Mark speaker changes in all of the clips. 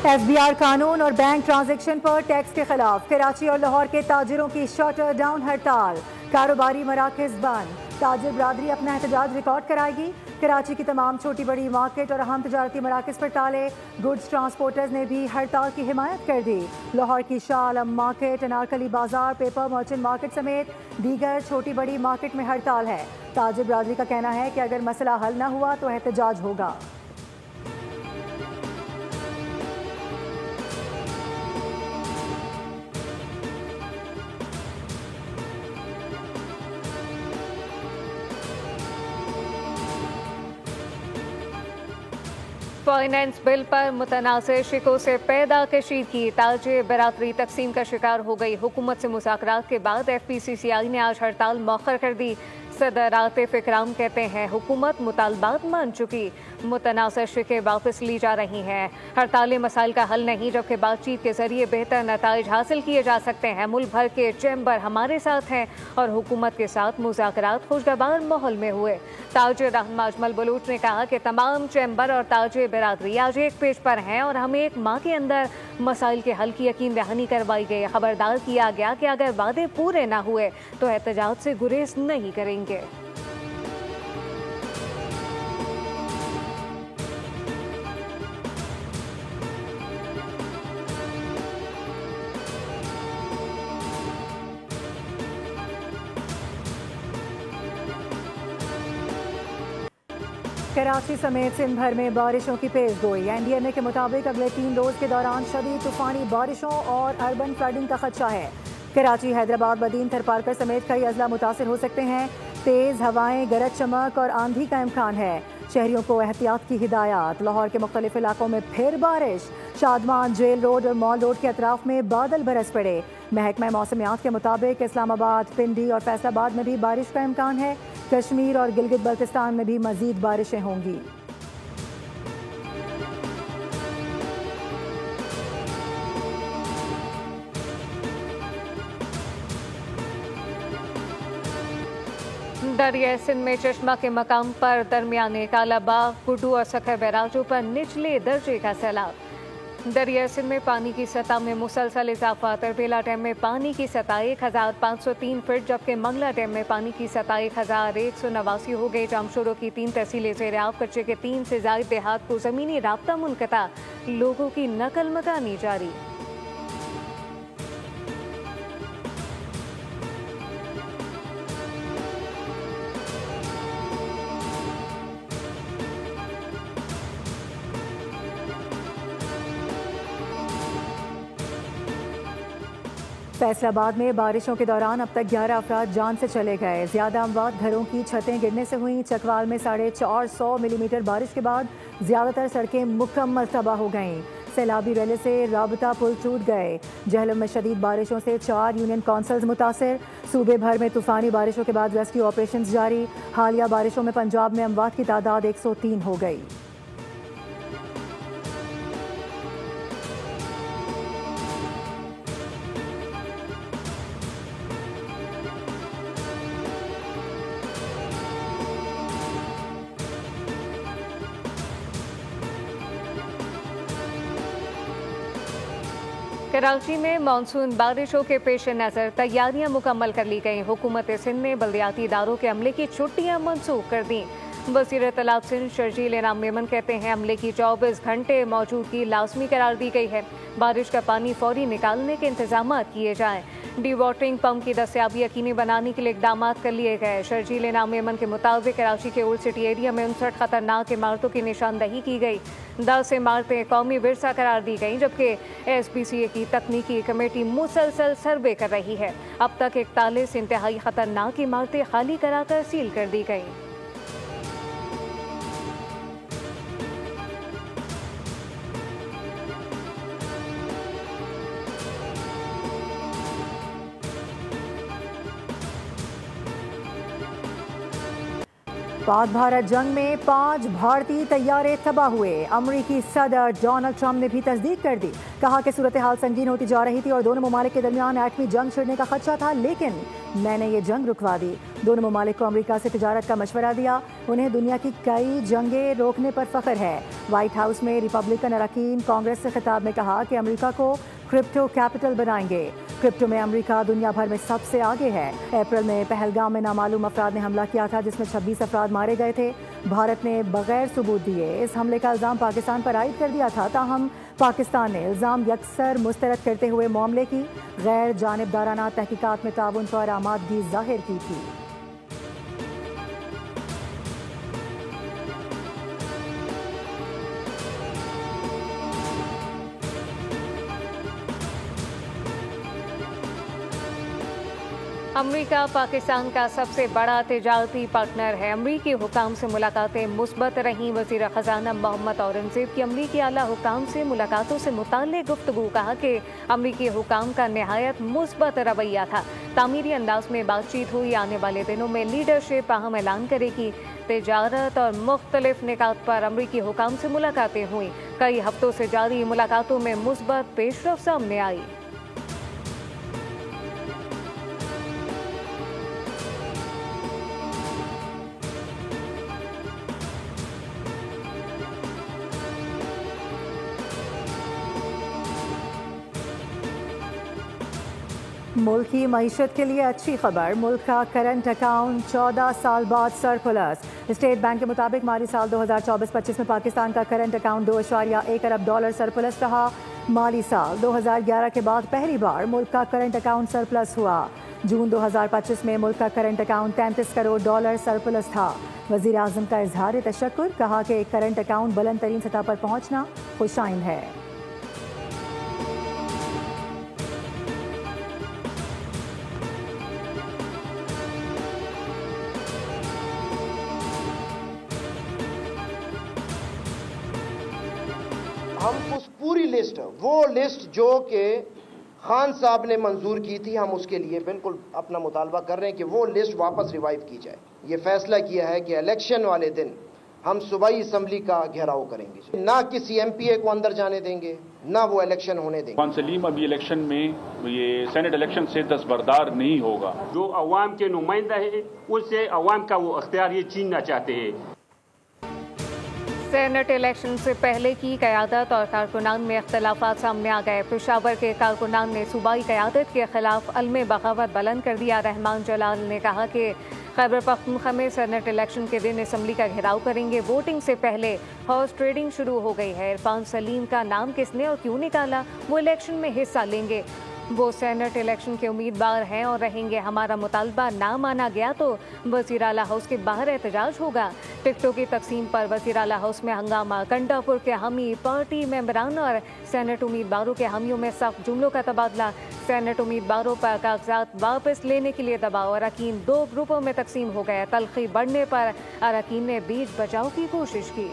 Speaker 1: FBR कानून और bank transaction पर टैक्स के खिलाफ कराची और लाहौर के ताजिरों की शटर डाउन हड़ताल। कारोबारी मराकज बंद। ताजिर बरादरी अपना एहतजाज रिकॉर्ड कराएगी। कराची की तमाम छोटी बड़ी मार्केट और अहम तजारती मराकज पर ताले। गुड्स ट्रांसपोर्टर्स ने भी हड़ताल की हिमायत कर दी। लाहौर की शाह आलम मार्केट, अनारकली बाजार, पेपर मर्चेंट मार्केट समेत दीगर छोटी बड़ी मार्केट में हड़ताल है। ताजिर बरादरी का कहना है कि अगर मसला हल न हुआ तो एहतजाज होगा।
Speaker 2: फाइनेंस बिल पर मुतनाज़ शिकों से पैदा कशीदगी। ताजिर बरादरी तकसीम का शिकार हो गई। हुकूमत से मुज़ाकरात के बाद FPCCI ने आज हड़ताल मौखर कर दी। सदर आतिफ इकराम कहते हैं हुकूमत मुतालबात मान चुकी, मुतनाज़ शिकें वापस ली जा रही हैं। हड़ताली मसाइल का हल नहीं, जबकि बातचीत के जरिए बेहतर नताइज हासिल किए जा सकते हैं। मुल्क भर के चैम्बर हमारे साथ हैं और हुकूमत के साथ मुज़ाकरात खुशगवार माहौल में हुए। ताजिर अजमल बलूच ने कहा कि तमाम चैम्बर और ताजिर बरादरी आज एक पेज पर हैं और हमें एक माह के अंदर मसाइल के हल की यकीन दहानी करवाई गई। खबरदार किया गया कि अगर वादे पूरे ना हुए तो एहतजाज से गुरेज नहीं करेंगे।
Speaker 1: कराची समेत सिंध भर में बारिशों की पेश गोई। NDMA के मुताबिक अगले 3 रोज के दौरान शदीद तूफानी बारिशों और अर्बन फ्लडिंग का खदशा है। कराची, हैदराबाद, बदीन, थरपारकर समेत कई अजला मुतासर हो सकते हैं। तेज हवाएं, गरज चमक और आंधी का इम्कान है। शहरियों को एहतियात की हिदायत। लाहौर के मुख्तलिफ इलाकों में फिर बारिश। शादमान, जेल रोड और मॉल रोड के अतराफ में बादल बरस पड़े। महकमा मौसमियात के मुताबिक इस्लामाबाद, पिंडी और फैसलाबाद में भी बारिश का इम्कान है। कश्मीर और गिलगित बल्तिस्तान में भी मजीद बारिशें होंगी।
Speaker 2: दरिया सिंध में चश्मा के मकाम पर दरमियाने कालाबाग, कुडू और सखर बैराजों पर निचले दर्जे का सैलाब। दरिया सिंध में पानी की सतह में मुसलसल इजाफा। तरबेला डैम में पानी की सतह 1503 फीट, जबकि मंगला डैम में पानी की सतह 1189 हो गई। जामशोरों की 3 तहसीलें ज़ेर-आब। कच्चे के 3 से ज़ायद देहात को ज़मीनी राब्ता मुनक़ता। लोगों की नकल मकानी जारी।
Speaker 1: फैसलाबाद में बारिशों के दौरान अब तक 11 अफराद जान से चले गए। ज्यादा अमवात घरों की छतें गिरने से हुई। चकवाल में 450 मिलीमीटर बारिश के बाद ज्यादातर सड़कें मुकम्मल तबाह हो गईं। सैलाबी रैले से राबता पुल टूट गए। जहलम में शदीद बारिशों से 4 यूनियन कौंसल्स मुतासर। सूबे भर में तूफानी बारिशों के बाद रेस्क्यू ऑपरेशन जारी। हालिया बारिशों में पंजाब में अमवात की तादाद 103 हो गई।
Speaker 2: कराची में मानसून बारिशों के पेश नज़र तैयारियां मुकम्मल कर ली गई। हुकूमत सिंध ने बल्दियाती इदारों के अमले की छुट्टियां मनसूख कर दी। वज़ीर तलाब सिंध शर्जील इनाम मेमन कहते हैं अमले की 24 घंटे मौजूदगी लाजमी करार दी गई है। बारिश का पानी फौरी निकालने के इंतजाम किए जाएं। डी वाटरिंग पम्प की दस्तियाबी यकीनी बनाने के लिए इकदाम कर लिए गए। शर्जील इनाम मेमन के मुताबिक कराची के ओल्ड सिटी एरिया में 59 खतरनाक इमारतों की निशानदही की गई। 10 इमारतें कौमी विरसा करार दी गई, जबकि SPCA की तकनीकी कमेटी मुसलसल सर्वे कर रही है। अब तक 41 इंतहाई खतरनाक इमारतें खाली कराकर सील कर दी गई।
Speaker 1: पाक भारत जंग में 5 भारतीय तैयारे तबाह हुए। अमरीकी सदर डोनाल्ड ट्रंप ने भी तस्दीक कर दी। कहा कि सूरत हाल संगीन होती जा रही थी और दोनों ममालिक के दरमियान एटमी जंग छिड़ने का खदशा था, लेकिन मैंने ये जंग रुकवा दी। दोनों ममालिक को अमरीका से तिजारत का मशवरा दिया। उन्हें दुनिया की कई जंगें रोकने पर फख्र है। व्हाइट हाउस में रिपब्लिकन अरकान कांग्रेस से खिताब में कहा कि अमरीका को क्रिप्टो कैपिटल बनाएंगे। क्रिप्टो में अमरीका दुनिया भर में सबसे आगे है। अप्रैल में पहलगाम में नामालूम अफराद ने हमला किया था, जिसमें 26 अफराद मारे गए थे। भारत ने बगैर सबूत दिए इस हमले का इल्ज़ाम पाकिस्तान पर आयद कर दिया था। ताहम पाकिस्तान ने इल्ज़ाम यकसर मुस्तरद करते हुए मामले की गैर जानिबदाराना तहकीकात में ताउन पर आमादगी जाहिर की थी।
Speaker 2: अमरीका पाकिस्तान का सबसे बड़ा तिजारती पार्टनर है। अमरीकी हुकाम से मुलाकातें मुस्बत रहीं। वज़ीर ख़जाना मोहम्मद औरंगज़ेब की अमरीकी आला हुकाम से मुलाकातों से मुताल्लिक़ गुफ्तगू। कहा कि अमरीकी हुकाम का निहायत मुस्बत रवैया था। तामीरी अंदाज में बातचीत हुई। आने वाले दिनों में लीडरशिप अहम ऐलान करेगी। तिजारत और मुख्तलिफ निकात पर अमरीकी हुकाम से मुलाकातें हुई। कई हफ्तों से जारी मुलाकातों में मुस्बत पेशरफ सामने आई।
Speaker 1: मुल्क की मईशत के लिए अच्छी खबर। मुल्क का करंट अकाउंट 14 साल बाद सरप्लस। स्टेट बैंक के मुताबिक माली साल 2024-25 में पाकिस्तान का करंट अकाउंट $2.1 अरब सरप्लस रहा। माली साल 2011 के बाद पहली बार मुल्क का करंट अकाउंट सरप्लस हुआ। जून 2025 में मुल्क का करंट अकाउंट $33 करोड़ सरप्लस था। वज़ीर आज़म का इजहार तशक्कुर। कहा कि करंट अकाउंट बुलंद तरीन सतह पर पहुँचना खुशाइन है।
Speaker 3: हम उस पूरी लिस्ट, वो लिस्ट जो कि खान साहब ने मंजूर की थी, हम उसके लिए बिल्कुल अपना मुतालबा कर रहे हैं कि वो लिस्ट वापस रिवाइव की जाए। ये फैसला किया है कि इलेक्शन वाले दिन हम सूबाई असम्बली का घेराव करेंगे, ना किसी एमपीए को अंदर जाने देंगे, ना वो इलेक्शन होने देंगे।
Speaker 4: खान सलीम अभी इलेक्शन में ये सेनेट इलेक्शन से दस्तबरदार नहीं होगा।
Speaker 5: जो अवाम के नुमाइंदा है उससे अवाम का वो अख्तियार ये छीनना चाहते हैं।
Speaker 2: सेनेट इलेक्शन से पहले की क़यादत और कारकुनान में इख्तलाफात सामने आ गए। पेशावर के कारकुनान ने सूबाई क़यादत के खिलाफ अलमे बगावत बुलंद कर दिया। रहमान जलाल ने कहा कि खैबर पख्तूनख्वा में सेनेट इलेक्शन के दिन असम्बली का घेराव करेंगे। वोटिंग से पहले हॉर्स ट्रेडिंग शुरू हो गई है। इरफान सलीम का नाम किसने और क्यों निकाला, वो इलेक्शन में हिस्सा लेंगे। वो सेनेट इलेक्शन के उम्मीदवार हैं और रहेंगे। हमारा मुतालबा ना माना गया तो वज़ीर आला हाउस के बाहर एहतजाज होगा। टिकटों की तकसीम पर वज़ीर आला हाउस में हंगामा। कंडापुर के हामी पार्टी मेंबरान और सेनेट उम्मीदवारों के हामियों में सख्त जुमलों का तबादला। सेनेट उम्मीदवारों पर कागजात वापस लेने के लिए दबाव। अरकान 2 ग्रुपों में तकसीम हो गए। तलखी बढ़ने पर अरकान ने बीच बचाव की कोशिश की।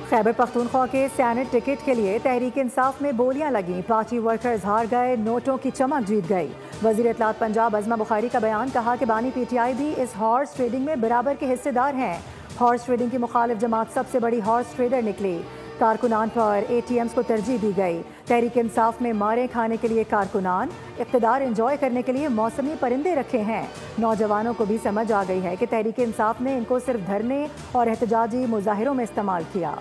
Speaker 1: खैबर पख्तूनख्वा के सेनेट टिकट के लिए तहरीक इंसाफ में बोलियां लगी। पार्टी वर्कर्स हार गए, नोटों की चमक जीत गई। वज़ीर इत्तलात पंजाब अज़मा बुखारी का बयान। कहा कि बानी पीटीआई भी इस हॉर्स ट्रेडिंग में बराबर के हिस्सेदार हैं। हॉर्स ट्रेडिंग की मुखालिफ जमात सबसे बड़ी हॉर्स ट्रेडर निकली। कारकुनान पर ATMs को तरजीह दी गई। तहरीक इंसाफ में मारे खाने के लिए कारकुनान, इक़्तिदार एंजॉय करने के लिए मौसमी परिंदे रखे हैं। नौजवानों को भी समझ आ गई है कि तहरीक इंसाफ ने इनको सिर्फ धरने और एहतजाजी मुजाहिरों में इस्तेमाल किया।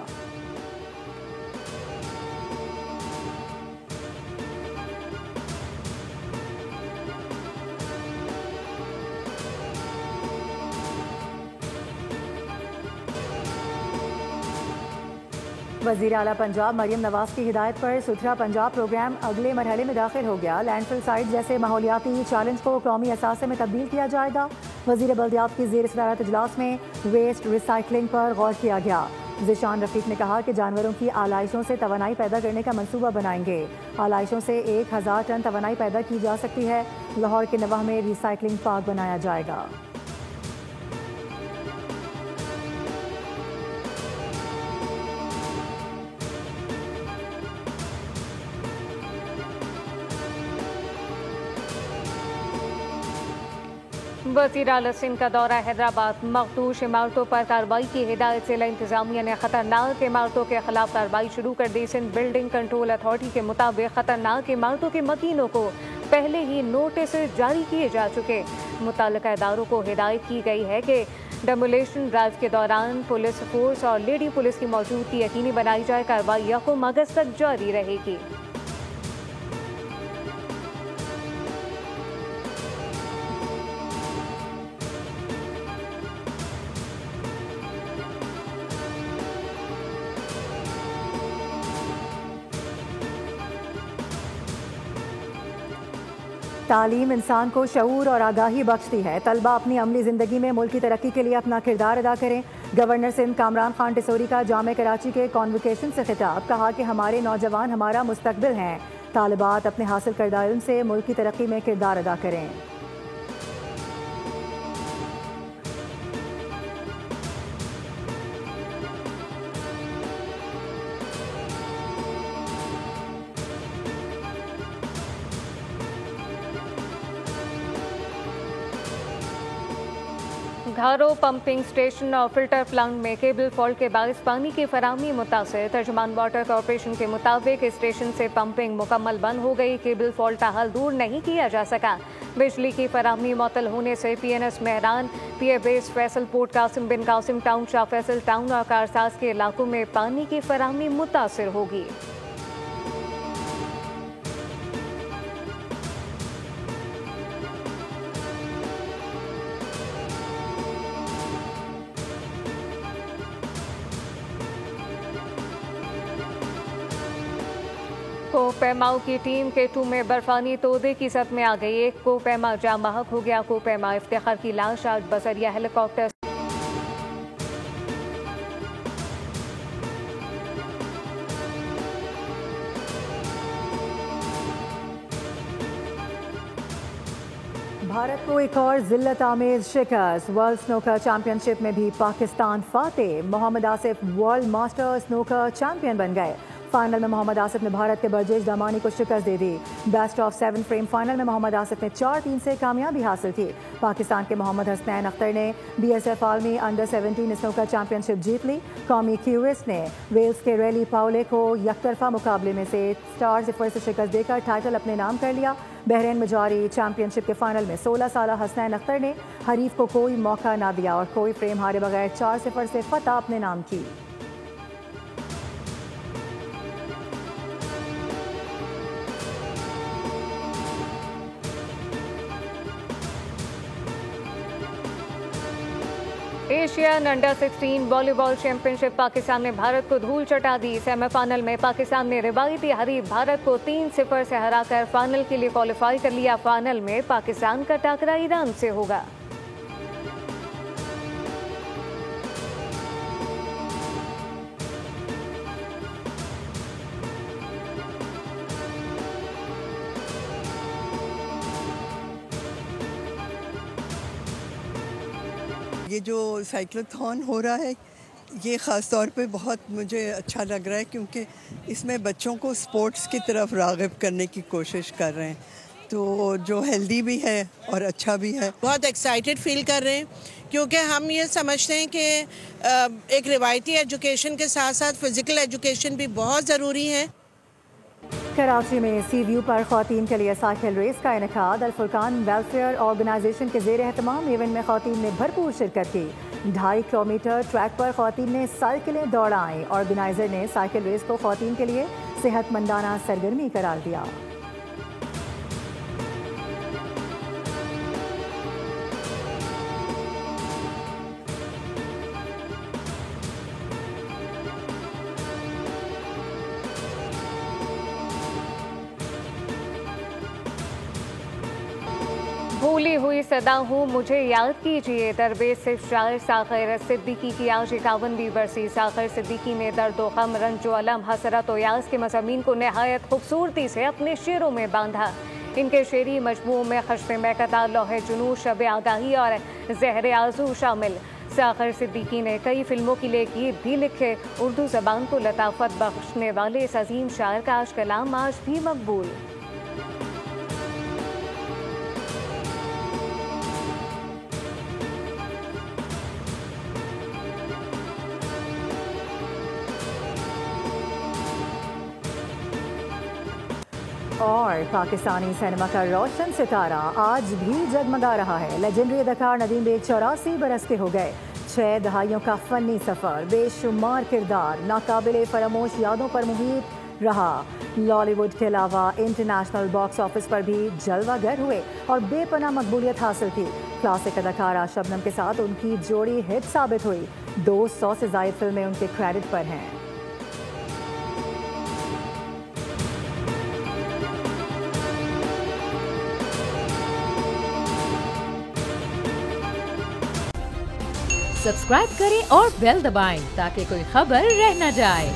Speaker 1: वज़ीर आला पंजाब मरियम नवाज की हिदायत पर सुथरा पंजाब प्रोग्राम अगले मरहले में दाखिल हो गया। लैंडफिल साइट जैसे माहौलियाती चैलेंज को कौमी असासे में तब्दील किया जाएगा। वज़ीर बल्दियात की ज़ेर सदारत इजलास में वेस्ट रिसाइकलिंग पर गौर किया गया। ज़िशान रफ़ीक ने कहा कि जानवरों की आलाइशों से तवानाई पैदा करने का मंसूबा बनाएंगे। आलाइशों से 1000 टन तवानाई पैदा की जा सकती है। लाहौर के नवाह में रिसाइकलिंग पार्क बनाया जाएगा।
Speaker 2: वज़ीर आला सिंध का दौरा हैदराबाद। मखदूश इमारतों पर कार्रवाई की हिदायत से इंतजामिया ने खतरनाक इमारतों के खिलाफ कार्रवाई शुरू कर दी। सिंध बिल्डिंग कंट्रोल अथॉरिटी के मुताबिक खतरनाक इमारतों के मकीनों को पहले ही नोटिस जारी किए जा चुके। मुताल्लिका इदारों को हिदायत की गई है कि डेमोलेशन ड्राइव के दौरान पुलिस फोर्स और लेडी पुलिस की मौजूदगी यकीनी बनाई जाए। कार्रवाई 1 अगस्त तक जारी रहेगी।
Speaker 1: तालीम इंसान को शऊर और आगाही बख्शती है। तलबा अपनी अमली ज़िंदगी में मुल्क की तरक्की के लिए अपना किरदार अदा करें। गवर्नर सिंध कामरान खान टिसोरी का जामे कराची के कॉन्वोकेशन से खिताब। कहा कि हमारे नौजवान हमारा मुस्तकबिल हैं। तालिबात अपने हासिल करदा इल्म से मुल्क की तरक्की में किरदार अदा करें।
Speaker 2: घरों, पंपिंग स्टेशन और फिल्टर प्लांट में केबल फॉल्ट के बायस पानी की फराहमी मुतासिर। तर्जुमान वाटर कॉरपोरेशन के मुताबिक स्टेशन से पंपिंग मुकम्मल बंद हो गई। केबल फॉल्ट ताहाल दूर नहीं किया जा सका। बिजली की फराहमी मुअत्तल होने से PNS Mehran, PA base, Faisal port, Qasim bin Qasim town, Shah Faisal town और कारसाज के इलाकों में पानी की फराहमी मुतासिर होगी। कोपैमाओं की टीम K2 में बर्फानी तोदे की सत में आ गई। एक कोपैमा जाम बहक हो गया। कोपैमा इफ्तिखार की लाश आज बसरिया हेलीकॉप्टर
Speaker 1: भारत को एक और जिल्लत आमेज शिकस्त। वर्ल्ड स्नूकर चैंपियनशिप में भी पाकिस्तान फातेह। Mohammad Asif world master snooker champion बन गए। फाइनल में मोहम्मद आसिफ ने भारत के बर्जेश दामानी को शिकस्त दे दी। बेस्ट ऑफ 7 फ्रेम फाइनल में मोहम्मद आसिफ ने 4-3 से कामयाबी हासिल की। पाकिस्तान के मोहम्मद हसनैन अख्तर ने BSF आलमी अंडर 17 स्नूकर चैंपियनशिप जीत ली। कौमी क्यूरिस्ट ने वेल्स के रेली पाउले को यकतरफा मुकाबले में से 4-0 से शिकस्त देकर टाइटल अपने नाम कर लिया। बहरीन में जारी चैंपियनशिप के फाइनल में 16 साला हसनैन अख्तर ने हरीफ को कोई मौका ना दिया और कोई फ्रेम हारे बगैर 4-0 से फतह अपने नाम की।
Speaker 2: Asian under 16 volleyball championship Pakistan ने भारत को धूल चटा दी। सेमीफाइनल में पाकिस्तान ने रिवायती हरीफ भारत को 3-0 से हराकर फाइनल के लिए क्वालिफाई कर लिया। फाइनल में पाकिस्तान का टकरा ईरान से होगा।
Speaker 6: ये जो साइक्लोथॉन हो रहा है ये ख़ास तौर पे बहुत मुझे अच्छा लग रहा है क्योंकि इसमें बच्चों को स्पोर्ट्स की तरफ राग़िब करने की कोशिश कर रहे हैं, तो जो हेल्दी भी है और अच्छा भी है।
Speaker 7: बहुत एक्साइटेड फील कर रहे हैं क्योंकि हम ये समझते हैं कि एक रिवायती एजुकेशन के साथ साथ फ़िज़िकल एजुकेशन भी बहुत ज़रूरी है।
Speaker 1: कराची में सी व्यू पर ख़वातीन के लिए साइकिल रेस का इनेकाद। अल फुरकान वेलफेयर ऑर्गेनाइजेशन के ज़ेर एहतमाम इवेंट में ख़वातीन ने भरपूर शिरकत की। 2.5 किलोमीटर ट्रैक पर ख़वातीन ने साइकिलें दौड़ाईं। ऑर्गेनाइजर ने साइकिल रेस को ख़वातीन के लिए सेहतमंदाना सरगर्मी करार दिया।
Speaker 2: भूली हुई सदा हूँ मुझे याद कीजिए। दरवेश से शायर साखिर सिद्दीकी की आज 51वीं बरसी। साखिर सिद्दीकी ने दर्द व गम, रंज व अलम, हसरत व यास के मज़ामीन को नहायत खूबसूरती से अपने शेरों में बांधा। इनके शेरी मजमूओं में खश्म मैकता, लौहे जुनू, शब आगाही और ज़हर आज़ू शामिल। साखिर सिद्दीकी ने कई फिल्मों के लिए गीत भी लिखे। उर्दू ज़बान को लताफत बख्शने वाले इस अजीम शायर का आज कलाम आज भी मकबूल।
Speaker 1: और पाकिस्तानी सिनेमा का रोशन सितारा आज भी जगमगा रहा है। लेजेंडरी अदाकार नदीम बेग 84 बरस के हो गए। 6 दहाइयों का फनी सफर, बेशुमार किरदार, नाकाबिले फरामोश यादों पर मुहित रहा। लॉलीवुड के अलावा इंटरनेशनल बॉक्स ऑफिस पर भी जलवागर हुए और बेपनाह मकबूलियत हासिल की। क्लासिक अदाकारा शबनम के साथ उनकी जोड़ी हिट साबित हुई। 200 से ज्यादा फिल्में उनके क्रेडिट पर हैं।
Speaker 8: सब्सक्राइब करें और बेल दबाएं ताकि कोई खबर रह न जाए।